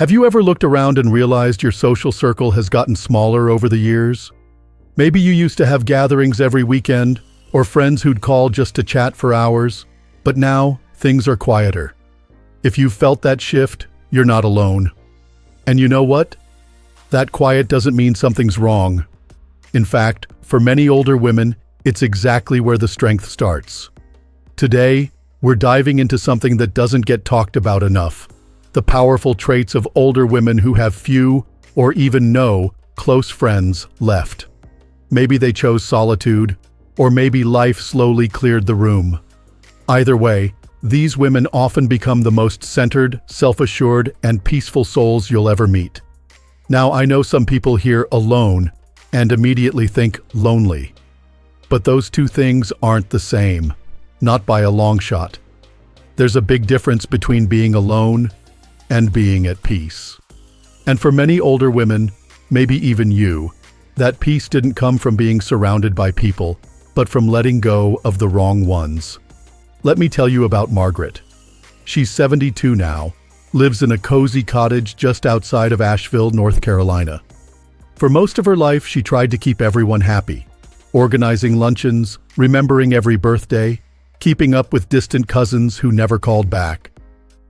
Have you ever looked around and realized your social circle has gotten smaller over the years? Maybe you used to have gatherings every weekend, or friends who'd call just to chat for hours, but now things are quieter. If you've felt that shift, you're not alone. And you know what? That quiet doesn't mean something's wrong. In fact, for many older women, it's exactly where the strength starts. Today, we're diving into something that doesn't get talked about enough: the powerful traits of older women who have few, or even no, close friends left. Maybe they chose solitude, or maybe life slowly cleared the room. Either way, these women often become the most centered, self-assured, and peaceful souls you'll ever meet. Now, I know some people hear alone and immediately think lonely. But those two things aren't the same, not by a long shot. There's a big difference between being alone and being at peace. And for many older women, maybe even you, that peace didn't come from being surrounded by people, but from letting go of the wrong ones. Let me tell you about Margaret. She's 72 now, lives in a cozy cottage just outside of Asheville, North Carolina. For most of her life, she tried to keep everyone happy, organizing luncheons, remembering every birthday, keeping up with distant cousins who never called back.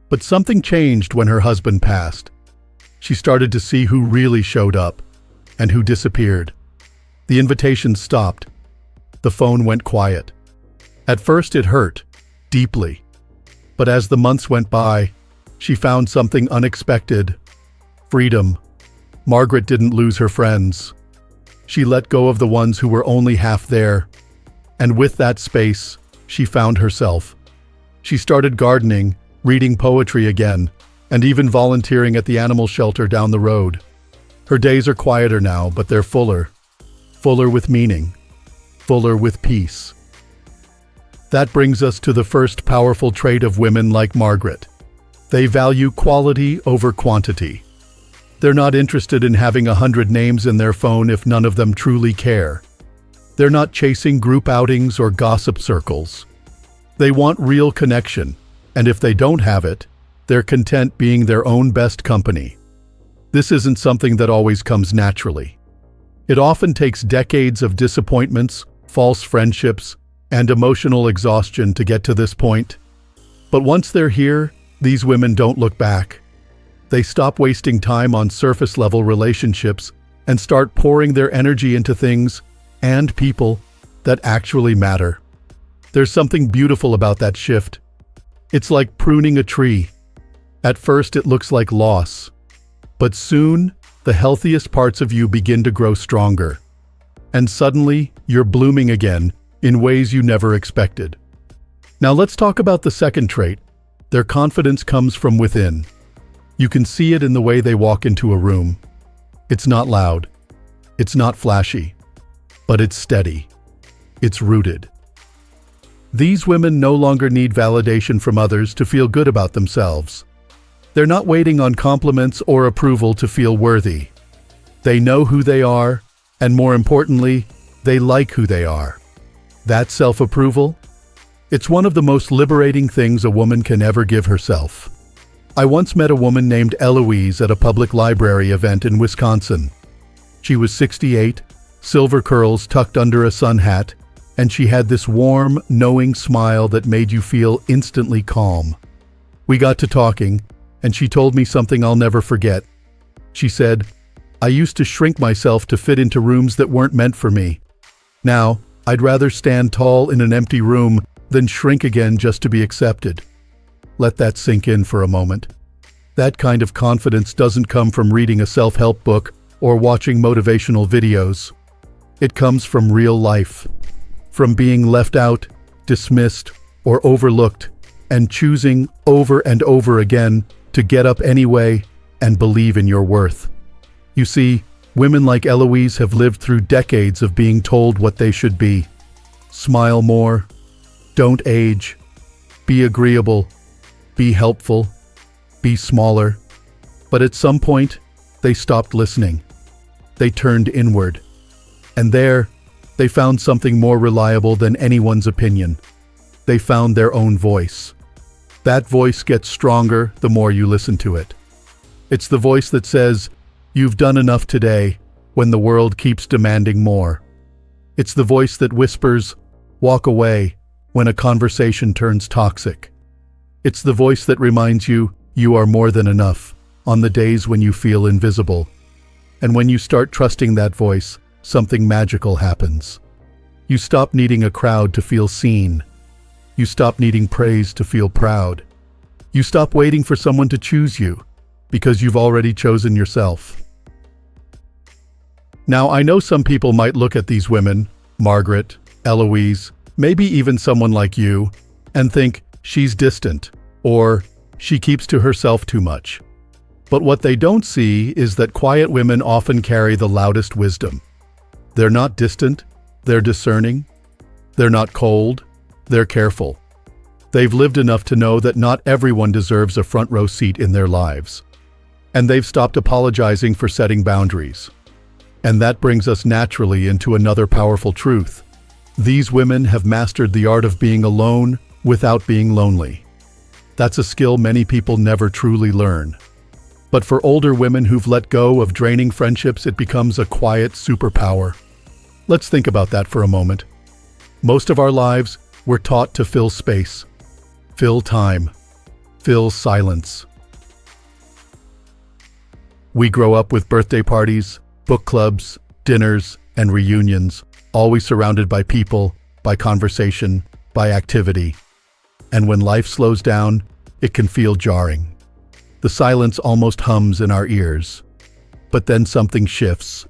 But something changed when her husband passed. She started to see who really showed up and who disappeared. The invitations stopped. The phone went quiet. At first, it hurt deeply. But as the months went by, she found something unexpected: freedom. Margaret didn't lose her friends. She let go of the ones who were only half there. And with that space, she found herself. She started gardening, reading poetry again, and even volunteering at the animal shelter down the road. Her days are quieter now, but they're fuller. Fuller with meaning. Fuller with peace. That brings us to the first powerful trait of women like Margaret. They value quality over quantity. They're not interested in having 100 names in their phone if none of them truly care. They're not chasing group outings or gossip circles. They want real connection, and if they don't have it, they're content being their own best company. This isn't something that always comes naturally. It often takes decades of disappointments, false friendships, and emotional exhaustion to get to this point. But once they're here, these women don't look back. They stop wasting time on surface-level relationships and start pouring their energy into things and people that actually matter. There's something beautiful about that shift. It's like pruning a tree. At first, it looks like loss. But soon, the healthiest parts of you begin to grow stronger. And suddenly, you're blooming again in ways you never expected. Now let's talk about the second trait. Their confidence comes from within. You can see it in the way they walk into a room. It's not loud. It's not flashy. But it's steady. It's rooted. These women no longer need validation from others to feel good about themselves. They're not waiting on compliments or approval to feel worthy. They know who they are, and more importantly, they like who they are. That self-approval? It's one of the most liberating things a woman can ever give herself. I once met a woman named Eloise at a public library event in Wisconsin. She was 68, silver curls tucked under a sun hat, and she had this warm, knowing smile that made you feel instantly calm. We got to talking, and she told me something I'll never forget. She said, "I used to shrink myself to fit into rooms that weren't meant for me. Now, I'd rather stand tall in an empty room than shrink again just to be accepted." Let that sink in for a moment. That kind of confidence doesn't come from reading a self-help book or watching motivational videos. It comes from real life, from being left out, dismissed, or overlooked, and choosing over and over again to get up anyway and believe in your worth. You see, women like Eloise have lived through decades of being told what they should be. Smile more, don't age, be agreeable, be helpful, be smaller. But at some point, they stopped listening. They turned inward. And there, they found something more reliable than anyone's opinion. They found their own voice. That voice gets stronger the more you listen to it. It's the voice that says, "You've done enough today," when the world keeps demanding more. It's the voice that whispers, "Walk away," when a conversation turns toxic. It's the voice that reminds you, you are more than enough, on the days when you feel invisible. And when you start trusting that voice, something magical happens. You stop needing a crowd to feel seen. You stop needing praise to feel proud. You stop waiting for someone to choose you, because you've already chosen yourself. Now, I know some people might look at these women, Margaret, Eloise, maybe even someone like you, and think she's distant, or she keeps to herself too much. But what they don't see is that quiet women often carry the loudest wisdom. They're not distant, they're discerning. They're not cold, they're careful. They've lived enough to know that not everyone deserves a front row seat in their lives. And they've stopped apologizing for setting boundaries. And that brings us naturally into another powerful truth. These women have mastered the art of being alone without being lonely. That's a skill many people never truly learn. But for older women who've let go of draining friendships, it becomes a quiet superpower. Let's think about that for a moment. Most of our lives, we're taught to fill space, fill time, fill silence. We grow up with birthday parties, book clubs, dinners, and reunions, always surrounded by people, by conversation, by activity. And when life slows down, it can feel jarring. The silence almost hums in our ears. But then something shifts.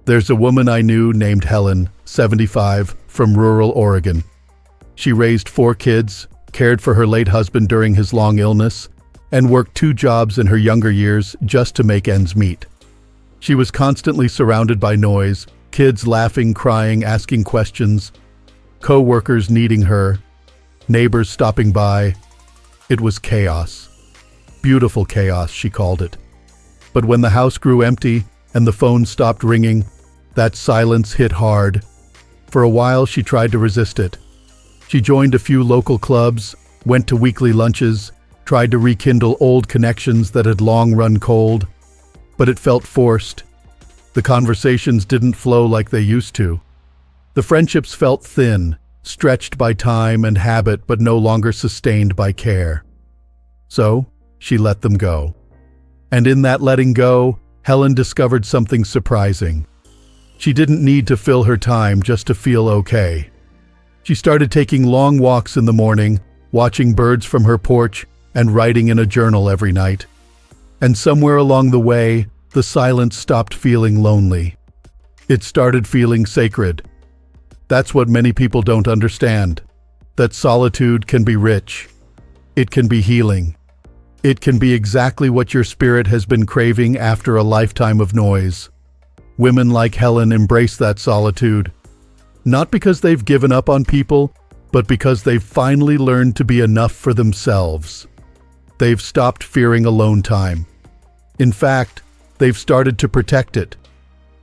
There's a woman I knew named Helen, 75, from rural Oregon. She raised 4 kids, cared for her late husband during his long illness, and worked 2 jobs in her younger years just to make ends meet. She was constantly surrounded by noise, kids laughing, crying, asking questions, co-workers needing her, neighbors stopping by. It was chaos. Beautiful chaos, she called it. But when the house grew empty and the phone stopped ringing, that silence hit hard. For a while, she tried to resist it. She joined a few local clubs, went to weekly lunches, tried to rekindle old connections that had long run cold. But it felt forced. The conversations didn't flow like they used to. The friendships felt thin, stretched by time and habit, but no longer sustained by care. So, she let them go. And in that letting go, Helen discovered something surprising. She didn't need to fill her time just to feel okay. She started taking long walks in the morning, watching birds from her porch, and writing in a journal every night. And somewhere along the way, the silence stopped feeling lonely. It started feeling sacred. That's what many people don't understand, that solitude can be rich. It can be healing. It can be exactly what your spirit has been craving after a lifetime of noise. Women like Helen embrace that solitude, not because they've given up on people, but because they've finally learned to be enough for themselves. They've stopped fearing alone time. In fact, they've started to protect it.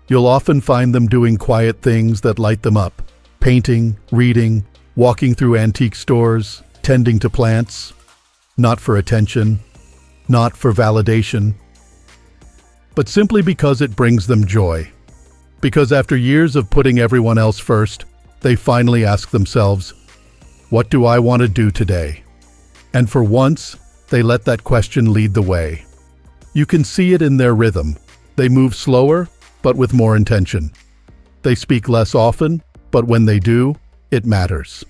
You'll often find them doing quiet things that light them up, painting, reading, walking through antique stores, tending to plants. Not for attention, not for validation, but simply because it brings them joy. Because after years of putting everyone else first, they finally ask themselves, what do I want to do today? And for once, they let that question lead the way. You can see it in their rhythm. They move slower, but with more intention. They speak less often, but when they do, it matters.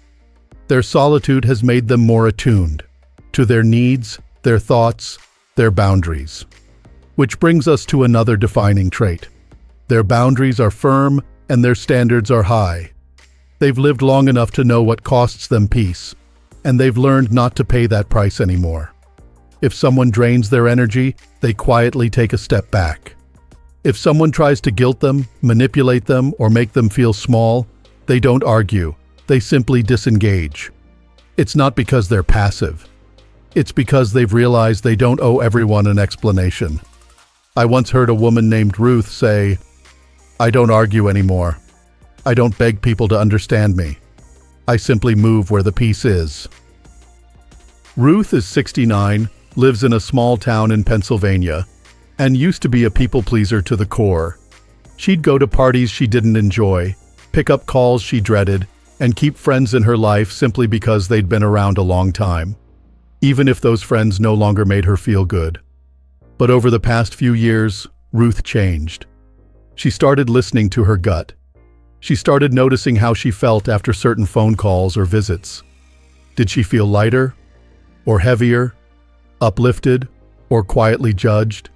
Their solitude has made them more attuned to their needs, their thoughts, their boundaries. Which brings us to another defining trait. Their boundaries are firm and their standards are high. They've lived long enough to know what costs them peace, and they've learned not to pay that price anymore. If someone drains their energy, they quietly take a step back. If someone tries to guilt them, manipulate them, or make them feel small, they don't argue. They simply disengage. It's not because they're passive. It's because they've realized they don't owe everyone an explanation. I once heard a woman named Ruth say, "I don't argue anymore. I don't beg people to understand me. I simply move where the peace is." Ruth is 69, lives in a small town in Pennsylvania, and used to be a people pleaser to the core. She'd go to parties she didn't enjoy, pick up calls she dreaded, and keep friends in her life simply because they'd been around a long time, even if those friends no longer made her feel good. But over the past few years, Ruth changed. She started listening to her gut. She started noticing how she felt after certain phone calls or visits. Did she feel lighter, or heavier, uplifted, or quietly judged?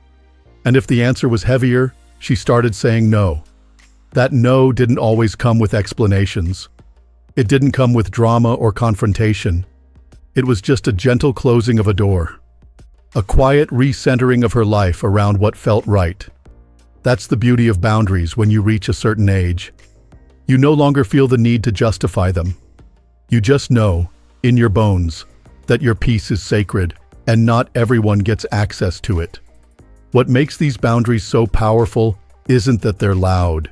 And if the answer was heavier, she started saying no. That no didn't always come with explanations. It didn't come with drama or confrontation. It was just a gentle closing of a door. A quiet recentering of her life around what felt right. That's the beauty of boundaries when you reach a certain age. You no longer feel the need to justify them. You just know, in your bones, that your peace is sacred and not everyone gets access to it. What makes these boundaries so powerful isn't that they're loud.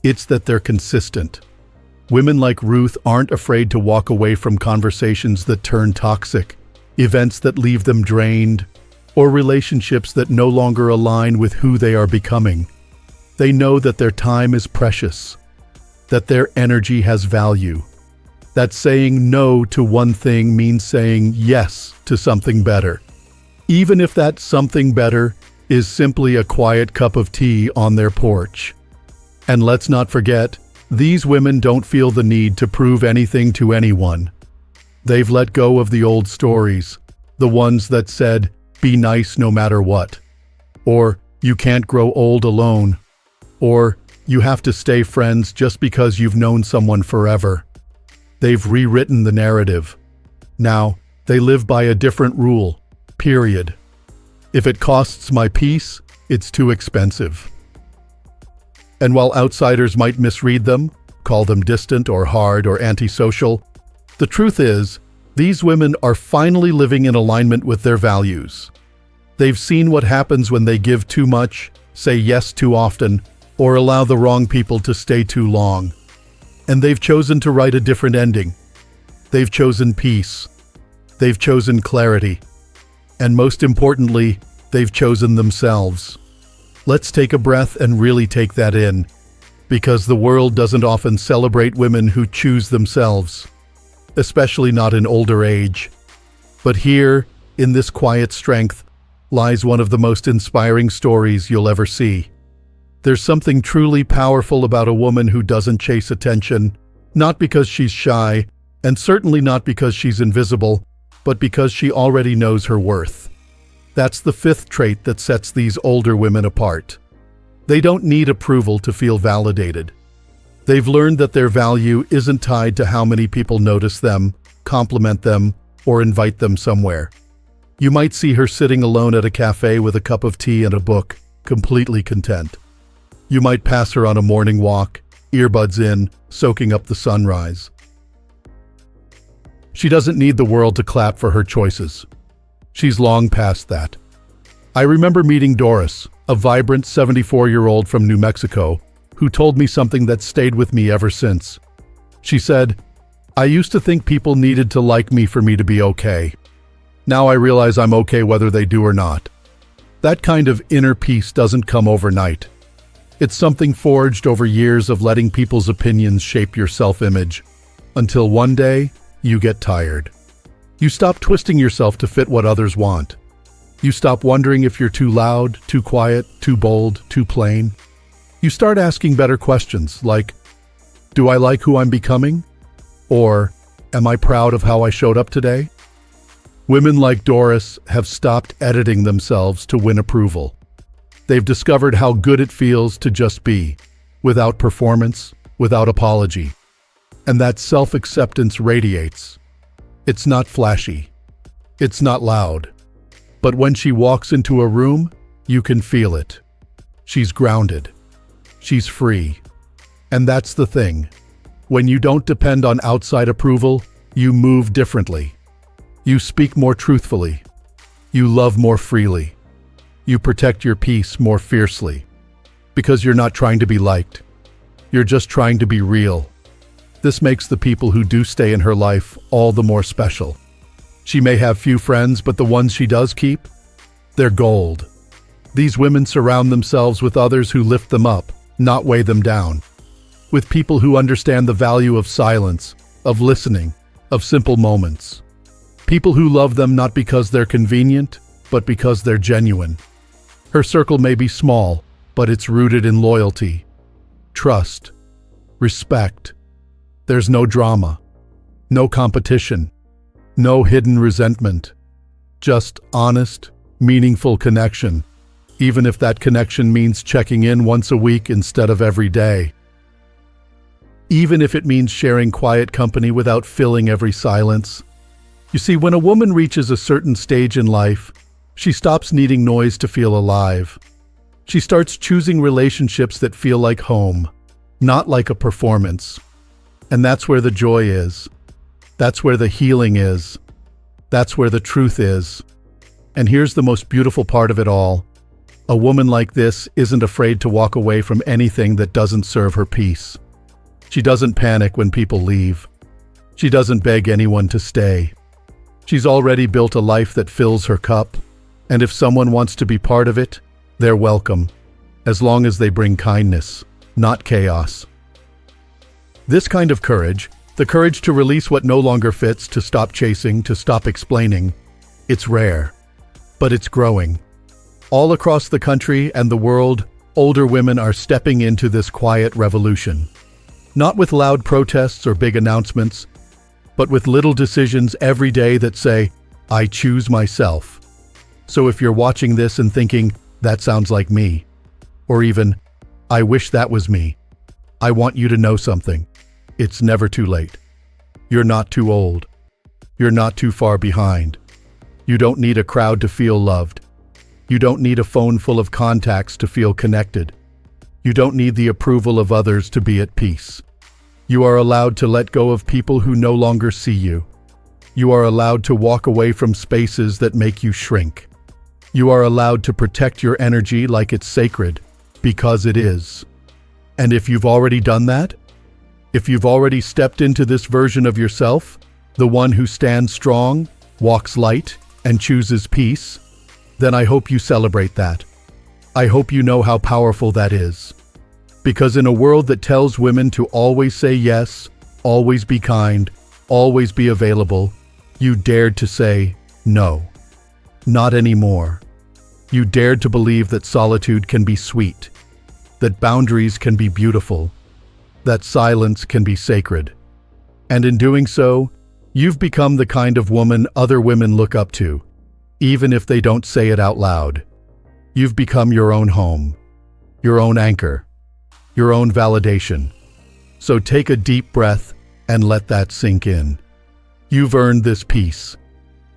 It's that they're consistent. Women like Ruth aren't afraid to walk away from conversations that turn toxic, events that leave them drained, or relationships that no longer align with who they are becoming. They know that their time is precious, that their energy has value, that saying no to one thing means saying yes to something better, even if that something better is simply a quiet cup of tea on their porch. And let's not forget, these women don't feel the need to prove anything to anyone. They've let go of the old stories, the ones that said, "Be nice no matter what," or "You can't grow old alone," or "You have to stay friends just because you've known someone forever." They've rewritten the narrative. Now, they live by a different rule, period. If it costs my peace, it's too expensive. And while outsiders might misread them, call them distant or hard or antisocial, the truth is, these women are finally living in alignment with their values. They've seen what happens when they give too much, say yes too often, or allow the wrong people to stay too long. And they've chosen to write a different ending. They've chosen peace. They've chosen clarity. And most importantly, they've chosen themselves. Let's take a breath and really take that in, because the world doesn't often celebrate women who choose themselves, especially not in older age. But here, in this quiet strength, lies one of the most inspiring stories you'll ever see. There's something truly powerful about a woman who doesn't chase attention, not because she's shy, and certainly not because she's invisible, but because she already knows her worth. That's the fifth trait that sets these older women apart. They don't need approval to feel validated. They've learned that their value isn't tied to how many people notice them, compliment them, or invite them somewhere. You might see her sitting alone at a cafe with a cup of tea and a book, completely content. You might pass her on a morning walk, earbuds in, soaking up the sunrise. She doesn't need the world to clap for her choices. She's long past that. I remember meeting Doris, a vibrant 74-year-old from New Mexico, who told me something that stayed with me ever since. She said, "I used to think people needed to like me for me to be okay. Now I realize I'm okay whether they do or not." That kind of inner peace doesn't come overnight. It's something forged over years of letting people's opinions shape your self-image, until one day, you get tired. You stop twisting yourself to fit what others want. You stop wondering if you're too loud, too quiet, too bold, too plain. You start asking better questions like, do I like who I'm becoming? Or, am I proud of how I showed up today? Women like Doris have stopped editing themselves to win approval. They've discovered how good it feels to just be, without performance, without apology. And that self-acceptance radiates. It's not flashy. It's not loud. But when she walks into a room, you can feel it. She's grounded. She's free. And that's the thing. When you don't depend on outside approval, you move differently. You speak more truthfully. You love more freely. You protect your peace more fiercely. Because you're not trying to be liked. You're just trying to be real. This makes the people who do stay in her life all the more special. She may have few friends, but the ones she does keep, they're gold. These women surround themselves with others who lift them up, not weigh them down. With people who understand the value of silence, of listening, of simple moments. People who love them not because they're convenient, but because they're genuine. Her circle may be small, but it's rooted in loyalty, trust, respect. There's no drama, no competition, no hidden resentment. Just honest, meaningful connection, even if that connection means checking in once a week instead of every day. Even if it means sharing quiet company without filling every silence. You see, when a woman reaches a certain stage in life, she stops needing noise to feel alive. She starts choosing relationships that feel like home, not like a performance. And that's where the joy is. That's where the healing is. That's where the truth is. And here's the most beautiful part of it all. A woman like this isn't afraid to walk away from anything that doesn't serve her peace. She doesn't panic when people leave. She doesn't beg anyone to stay. She's already built a life that fills her cup, and if someone wants to be part of it, they're welcome, as long as they bring kindness, not chaos. This kind of courage, the courage to release what no longer fits, to stop chasing, to stop explaining, it's rare, but it's growing. All across the country and the world, older women are stepping into this quiet revolution. Not with loud protests or big announcements, but with little decisions every day that say, I choose myself. So if you're watching this and thinking, that sounds like me, or even, I wish that was me, I want you to know something. It's never too late. You're not too old. You're not too far behind. You don't need a crowd to feel loved. You don't need a phone full of contacts to feel connected. You don't need the approval of others to be at peace. You are allowed to let go of people who no longer see you. You are allowed to walk away from spaces that make you shrink. You are allowed to protect your energy like it's sacred, because it is. And if you've already done that, if you've already stepped into this version of yourself, the one who stands strong, walks light, and chooses peace, then I hope you celebrate that. I hope you know how powerful that is. Because in a world that tells women to always say yes, always be kind, always be available, you dared to say no. Not anymore. You dared to believe that solitude can be sweet, that boundaries can be beautiful, that silence can be sacred. And in doing so, you've become the kind of woman other women look up to, even if they don't say it out loud. You've become your own home, your own anchor, your own validation. So take a deep breath and let that sink in. You've earned this peace.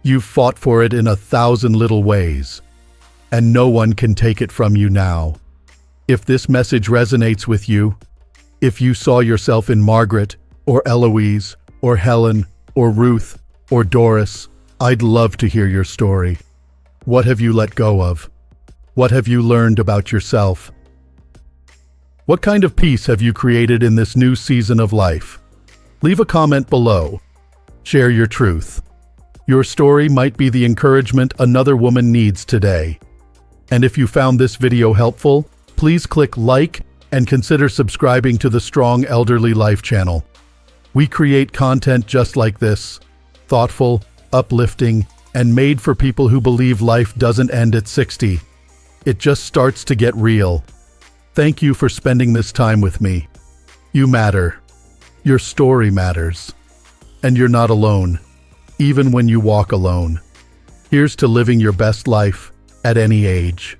You've fought for it in 1,000 little ways, and no one can take it from you now. If this message resonates with you, if you saw yourself in Margaret, or Eloise, or Helen, or Ruth, or Doris, I'd love to hear your story. What have you let go of? What have you learned about yourself? What kind of peace have you created in this new season of life? Leave a comment below. Share your truth. Your story might be the encouragement another woman needs today. And if you found this video helpful, please click like and consider subscribing to the Strong Elderly Life channel. We create content just like this, thoughtful, uplifting, and made for people who believe life doesn't end at 60. It just starts to get real. Thank you for spending this time with me. You matter. Your story matters. And you're not alone, even when you walk alone. Here's to living your best life at any age.